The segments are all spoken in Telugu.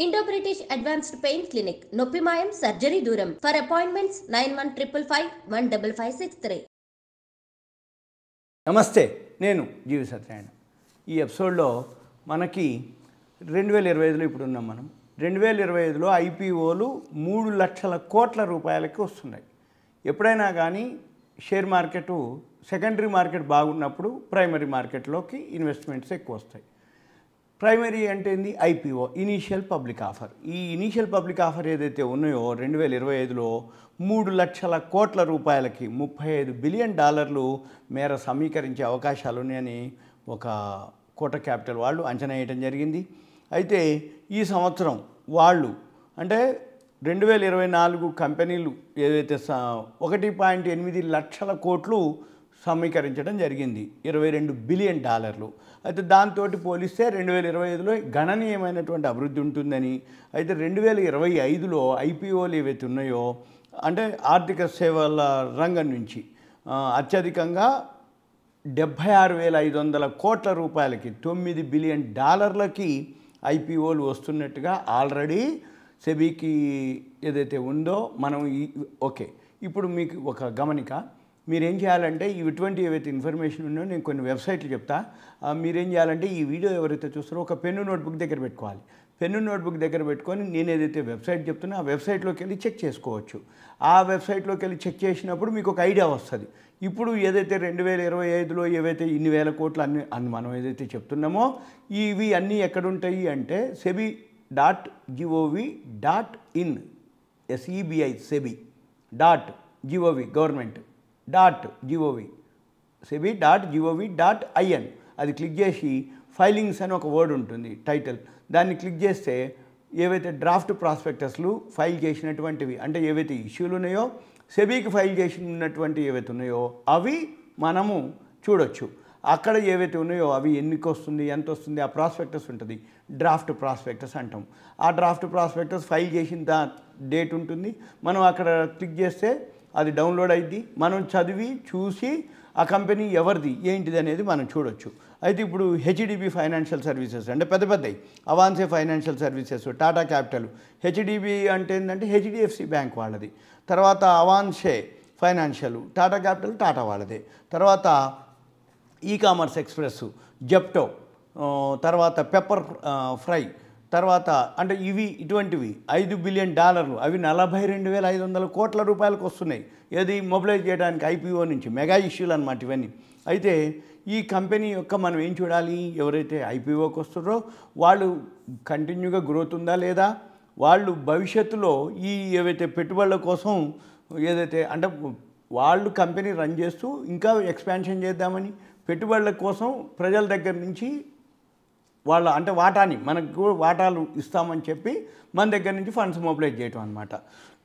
Indo British advanced pain clinic నొప్పి మాయం సర్జరీ దూరం ఫర్ అపాయింట్మెంట్స్ 9155515563. నమస్తే, నేను జీవి సత్యనారాయణ. ఈ ఎపిసోడ్లో మనకి 2025లో ఇప్పుడు ఉన్నాం. మనం 2025లో ఐపీఓలు 3 లక్షల కోట్ల రూపాయలకి వస్తున్నాయి. ఎప్పుడైనా కానీ షేర్ మార్కెట్ సెకండరీ మార్కెట్ బాగున్నప్పుడు ప్రైమరీ మార్కెట్లోకి ఇన్వెస్ట్మెంట్స్ ఎక్కువ వస్తాయి. ప్రైమరీ అంటే ఏంది? IPO, initial public offer. ఈ ఇనీషియల్ పబ్లిక్ ఆఫర్ ఏదైతే ఉన్నాయో 2025లో 3 లక్షల కోట్ల రూపాయలకి $35 బిలియన్ మేర సమీకరించే అవకాశాలు ఉన్నాయని ఒక కోటక్ క్యాపిటల్ వాళ్ళు అంచనా వేయడం జరిగింది. అయితే ఈ సంవత్సరం వాళ్ళు అంటే 2024 కంపెనీలు ఏదైతే 1.8 లక్షల కోట్లు సమీకరించడం జరిగింది, $22 బిలియన్. అయితే దాంతో పోలిస్తే 2025లో గణనీయమైనటువంటి అభివృద్ధి ఉంటుందని, అయితే 2025లో ఐపీఓలు ఏవైతే ఉన్నాయో అంటే ఆర్థిక సేవల రంగం నుంచి అత్యధికంగా 76,500 కోట్ల రూపాయలకి $9 బిలియన్ ఐపీఓలు వస్తున్నట్టుగా ఆల్రెడీ సెబీకి ఏదైతే ఉందో మనం ఓకే. ఇప్పుడు మీకు ఒక గమనిక, మీరేం చేయాలంటే ఇటువంటి ఏవైతే ఇన్ఫర్మేషన్ ఉన్నాయో నేను కొన్ని వెబ్సైట్లు చెప్తా. మీరేం చేయాలంటే ఈ వీడియో ఎవరైతే చూస్తారో ఒక పెన్ను నోట్బుక్ దగ్గర పెట్టుకోవాలి. పెన్ను నోట్బుక్ దగ్గర పెట్టుకొని నేను ఏదైతే వెబ్సైట్ చెప్తున్నా ఆ వెబ్సైట్లోకి వెళ్ళి చెక్ చేసుకోవచ్చు. ఆ వెబ్సైట్లోకి వెళ్ళి చెక్ చేసినప్పుడు మీకు ఒక ఐడియా వస్తుంది. ఇప్పుడు ఏదైతే 2025లో ఏవైతే ఇన్ని వేల కోట్లు అన్ని మనం ఏదైతే చెప్తున్నామో ఇవి అన్నీ ఎక్కడుంటాయి అంటే sebi.gov.in sebi.gov government .gov sebi.gov.in అది క్లిక్ చేసి ఫైలింగ్స్ అని ఒక వర్డ్ ఉంటుంది టైటిల్, దాన్ని క్లిక్ చేస్తే ఏవైతే డ్రాఫ్ట్ ప్రాస్పెక్టస్లు ఫైల్ చేసినటువంటివి అంటే ఏవైతే ఇష్యూలు ఉన్నాయో సెబీకి ఫైల్ చేసినటువంటి ఏవైతే ఉన్నాయో అవి మనము చూడొచ్చు. అక్కడ ఏవైతే ఉన్నాయో అవి ఎన్నికి వస్తుంది, ఎంత వస్తుంది, ఆ ప్రాస్పెక్టస్ ఉంటుంది, డ్రాఫ్ట్ ప్రాస్పెక్టస్ అంటాం. ఆ డ్రాఫ్ట్ ప్రాస్పెక్టస్ ఫైల్ చేసిన డేట్ ఉంటుంది. మనం అక్కడ క్లిక్ చేస్తే అది డౌన్లోడ్ అయింది. మనం చదివి చూసి ఆ కంపెనీ ఎవరిది ఏంటిది అనేది మనం చూడొచ్చు. అయితే ఇప్పుడు హెచ్డిబి ఫైనాన్షియల్ సర్వీసెస్ అంటే పెద్దయి, Avanse Financial Services, Tata Capital. HDB అంటే ఏంటంటే హెచ్డిఎఫ్సి బ్యాంక్ వాళ్ళది. తర్వాత అవాన్సే ఫైనాన్షియల్, టాటా క్యాపిటల్ టాటా వాళ్ళదే. తర్వాత ఈకామర్స్ ఎక్స్ప్రెస్, జెప్టో, తర్వాత పెప్పర్ ఫ్రై, తర్వాత అంటే ఇటువంటివి $5 బిలియన్, అవి 42,500 కోట్ల రూపాయలకు వస్తున్నాయి. ఏది మొబిలైజ్ చేయడానికి ఐపీఓ నుంచి మెగా ఇష్యూలు అనమాట ఇవన్నీ. అయితే ఈ కంపెనీ యొక్క మనం ఏం చూడాలి, ఎవరైతే ఐపీఓకి వస్తున్నారో వాళ్ళు కంటిన్యూగా గ్రోత్ ఉందా లేదా, వాళ్ళు భవిష్యత్తులో ఈ ఏవైతే పెట్టుబడుల కోసం ఏదైతే అంటే వాళ్ళు కంపెనీ రన్ చేస్తూ ఇంకా ఎక్స్పాన్షన్ చేద్దామని పెట్టుబడుల కోసం ప్రజల దగ్గర నుంచి వాళ్ళ అంటే వాటాని మనకు వాటాలు ఇస్తామని చెప్పి మన దగ్గర నుంచి ఫండ్స్ మొబిలైజ్ చేయటం అనమాట.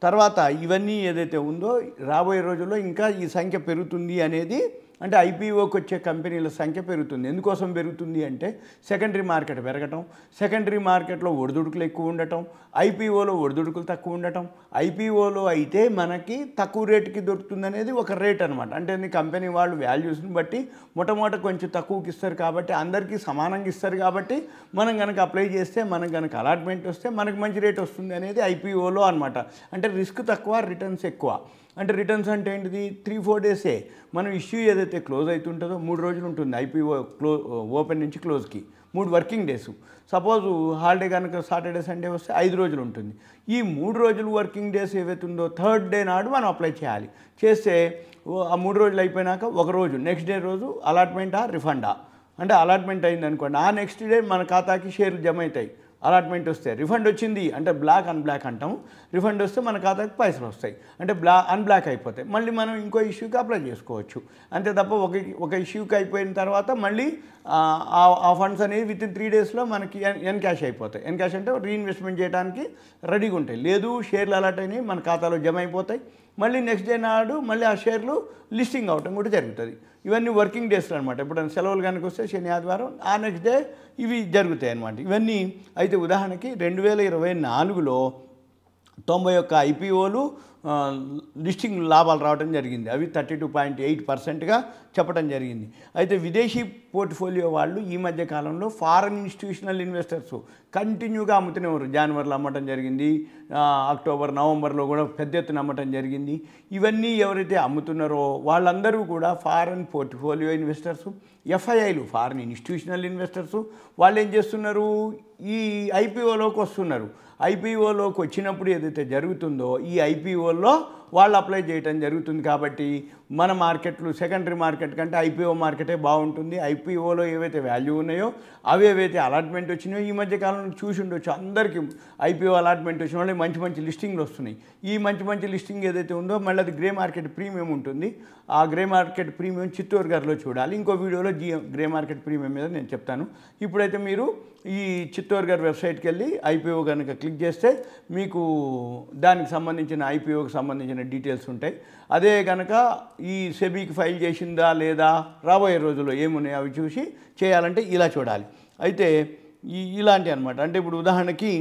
తర్వాత ఇవన్నీ ఏదైతే ఉందో రాబోయే రోజుల్లో ఇంకా ఈ సంఖ్య పెరుగుతుంది అనేది అంటే ఐపీఓకి వచ్చే కంపెనీల సంఖ్య పెరుగుతుంది. ఎందుకోసం పెరుగుతుంది అంటే సెకండరీ మార్కెట్ పెరగటం, సెకండరీ మార్కెట్లో ఒడిదుడుకులు ఎక్కువ ఉండటం, ఐపీఓలో ఒడిదుడుకులు తక్కువ ఉండటం. ఐపీఓలో అయితే మనకి తక్కువ రేటుకి దొరుకుతుంది అనేది ఒక రేట్ అనమాట. అంటే కంపెనీ వాళ్ళు వాల్యూస్ని బట్టి మొట్టమొదట కొంచెం తక్కువకి ఇస్తారు కాబట్టి అందరికీ సమానంగా ఇస్తారు కాబట్టి మనం కనుక అప్లై చేస్తే మనకు కనుక అలాట్మెంట్ వస్తే మనకు మంచి రేట్ వస్తుంది అనేది ఐపీఓలో అనమాట. అంటే రిస్క్ తక్కువ, రిటర్న్స్ ఎక్కువ. అంటే రిటర్న్స్ అంటే ఏంటిది, 3-4 డేసే మనం ఇష్యూ ఏదైతే క్లోజ్ అవుతుంటుందో 3 రోజులు ఉంటుంది ఐపీఓ ఓపెన్ నుంచి క్లోజ్కి 3 వర్కింగ్ డేస్. సపోజ్ హాలిడే కనుక సాటర్డే సండే వస్తే 5 రోజులు ఉంటుంది. ఈ 3 రోజులు వర్కింగ్ డేస్ ఏవైతే ఉందో 3rd డే నాడు మనం అప్లై చేయాలి. చేస్తే ఆ 3 రోజులు అయిపోయినాక ఒక రోజు నెక్స్ట్ డే రోజు అలాట్మెంటా రిఫండా అంటే అలాట్మెంట్ అయింది అనుకోండి, ఆ నెక్స్ట్ డే మన ఖాతాకి షేర్లు జమ అవుతాయి. అలాట్మెంట్ వస్తే రిఫండ్ వచ్చింది అంటే బ్లాక్ అన్బ్లాక్ అంటాము. రిఫండ్ వస్తే మన ఖాతాకి పైసలు వస్తాయి అంటే అన్బ్లాక్ అయిపోతాయి. మళ్ళీ మనం ఇంకో ఇష్యూకి అప్లై చేసుకోవచ్చు. అంతే తప్ప ఒక ఇష్యూకి అయిపోయిన తర్వాత మళ్ళీ ఆ ఫండ్స్ అనేవి వితిన్ 3 డేస్లో మనకి ఎన్క్యాష్ అయిపోతాయి. ఎన్క్యాష్ అంటే రీఇన్వెస్ట్మెంట్ చేయడానికి రెడీగా ఉంటాయి. లేదు షేర్లు అలాట్ అయినాయి మన ఖాతాలో జమ అయిపోతాయి, మళ్ళీ నెక్స్ట్ డే నాడు మళ్ళీ ఆ షేర్లు లిస్టింగ్ అవటం కూడా జరుగుతుంది. ఇవన్నీ వర్కింగ్ డేస్లో అనమాట. ఎప్పుడైనా సెలవులు కనుక వస్తే శని ఆదివారం ఆ నెక్స్ట్ డే ఇవి జరుగుతాయి అన్నమాట. ఇవన్నీ అయితే ఉదాహరణకి 2024లో 91 ఐపీఓలు లిస్టింగ్ లాభాలు రావడం జరిగింది. అవి 32.8%గా చెప్పడం జరిగింది. అయితే విదేశీ పోర్ట్ఫోలియో వాళ్ళు ఈ మధ్య కాలంలో ఫారెన్ ఇన్స్టిట్యూషనల్ ఇన్వెస్టర్స్ కంటిన్యూగా అమ్ముతున్నారు. జనవరిలో అమ్మటం జరిగింది, అక్టోబర్ నవంబర్లో కూడా పెద్ద ఎత్తున అమ్మటం జరిగింది. ఇవన్నీ ఎవరైతే అమ్ముతున్నారో వాళ్ళందరూ కూడా ఫారెన్ పోర్ట్ఫోలియో ఇన్వెస్టర్స్, ఎఫ్ఐఐలు ఫారెన్ ఇన్స్టిట్యూషనల్ ఇన్వెస్టర్స్ వాళ్ళు ఏం చేస్తున్నారు, ఈ ఐపీఓలోకి వస్తున్నారు. ఐపీఓలోకి వచ్చినప్పుడు ఏదైతే జరుగుతుందో ఈ ఐపీఓల్లో వాళ్ళు అప్లై చేయడం జరుగుతుంది. కాబట్టి మన మార్కెట్లు సెకండరీ మార్కెట్ కంటే ఐపీఓ మార్కెటే బాగుంటుంది. ఐపీఓలో ఏవైతే వాల్యూ ఉన్నాయో అవి ఏవైతే అలాట్మెంట్ వచ్చినాయో ఈ మధ్య కాలంలో చూసి ఉండొచ్చు, అందరికీ ఐపీఓ అలాట్మెంట్ వచ్చిన వాళ్ళకి మంచి మంచి లిస్టింగ్లు వస్తున్నాయి. ఈ మంచి మంచి లిస్టింగ్ ఏదైతే ఉందో మళ్ళీ అది గ్రే మార్కెట్ ప్రీమియం ఉంటుంది. ఆ గ్రే మార్కెట్ ప్రీమియం చిత్తూరు గారిలో చూడాలి. ఇంకో వీడియోలో గ్రే మార్కెట్ ప్రీమియం మీద నేను చెప్తాను. ఇప్పుడైతే మీరు ఈ చిత్తూరు గారి వెబ్సైట్కి వెళ్ళి ఐపీఓ కనుక క్లిక్ చేస్తే మీకు దానికి సంబంధించిన ఐపీఓకి సంబంధించిన డీటెయిల్స్ ఉంటాయి. అదే కనుక ఈ సెబీకి ఫైల్ చేసిందా లేదా, రాబోయే రోజుల్లో ఏమున్నాయి అవి చూసి చేయాలంటే ఇలా చూడాలి. అయితే ఇలాంటి అనమాట. అంటే ఇప్పుడు ఉదాహరణకి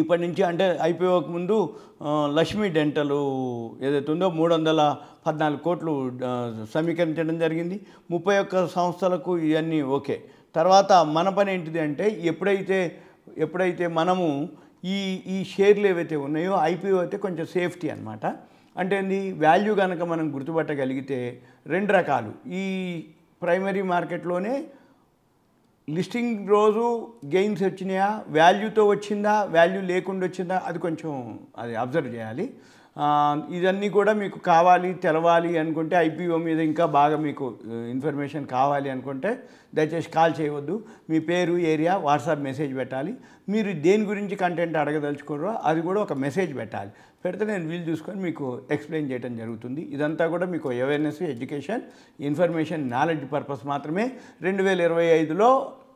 ఇప్పటి నుంచి అంటే ఐపీఓకి ముందు లక్ష్మీ డెంటల్ ఏదైతే ఉందో 314 కోట్లు సమీకరించడం జరిగింది. 31 సంస్థలకు ఇవన్నీ ఓకే. తర్వాత మన పని ఏంటిది అంటే ఎప్పుడైతే మనము ఈ షేర్లు ఏవైతే ఉన్నాయో ఐపీఓ అయితే కొంచెం సేఫ్టీ అనమాట. అంటే ఏంది, వాల్యూ కనుక మనం గుర్తుపట్టగలిగితే 2 రకాలు. ఈ ప్రైమరీ మార్కెట్లోనే లిస్టింగ్ రోజు గెయిన్స్ వచ్చినాయా, వాల్యూతో వచ్చిందా, వాల్యూ లేకుండా వచ్చిందా, అది కొంచెం అబ్జర్వ్ చేయాలి. ఇవన్నీ కూడా మీకు కావాలి తెలవాలి అనుకుంటే, ఐపీఓ మీద ఇంకా బాగా మీకు ఇన్ఫర్మేషన్ కావాలి అనుకుంటే దయచేసి కాల్ చేయవద్దు. మీ పేరు, ఏరియా, వాట్సాప్ మెసేజ్ పెట్టాలి. మీరు దేని గురించి కంటెంట్ అడగదలుచుకోరో అది కూడా ఒక మెసేజ్ పెట్టాలి. పెడితే నేను వీలు చూసుకొని మీకు ఎక్స్ప్లెయిన్ చేయడం జరుగుతుంది. ఇదంతా కూడా మీకు awareness, education, information, knowledge purpose మాత్రమే. 2025లో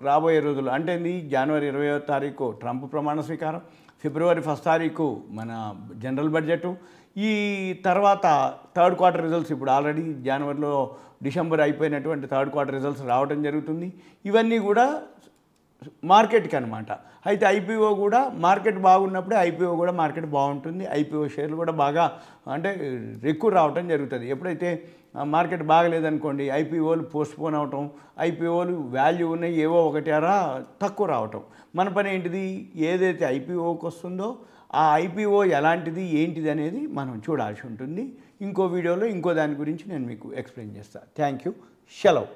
రాబోయే రోజులు అంటే జనవరి 20వ తారీఖు ట్రంప్ ప్రమాణ స్వీకారం, ఫిబ్రవరి 1వ తారీఖు మన జనరల్ బడ్జెటు, ఈ తర్వాత థర్డ్ క్వార్టర్ రిజల్ట్స్ ఇప్పుడు ఆల్రెడీ జనవరిలో డిసెంబర్ అయిపోయినటువంటి థర్డ్ క్వార్టర్ రిజల్ట్స్ రావడం జరుగుతుంది. ఇవన్నీ కూడా మార్కెట్కి అనమాట. అయితే ఐపీఓ కూడా మార్కెట్ బాగున్నప్పుడే ఐపీఓ కూడా మార్కెట్ బాగుంటుంది. ఐపీఓ షేర్లు కూడా బాగా అంటే ఎక్కువ రావటం జరుగుతుంది. ఎప్పుడైతే మార్కెట్ బాగలేదనుకోండి ఐపీఓలు పోస్ట్పోన్ అవటం, ఐపీఓలు వాల్యూ ఉన్నాయి ఏవో ఒకటి అరా తక్కువ రావటం. మన పని ఏంటిది, ఏదైతే ఐపీఓకి వస్తుందో ఆ ఐపీఓ ఎలాంటిది ఏంటిది అనేది మనం చూడాల్సి ఉంటుంది. ఇంకో వీడియోలో ఇంకో దాని గురించి నేను మీకు ఎక్స్ప్లెయిన్ చేస్తాను. Thank you. సెలవు.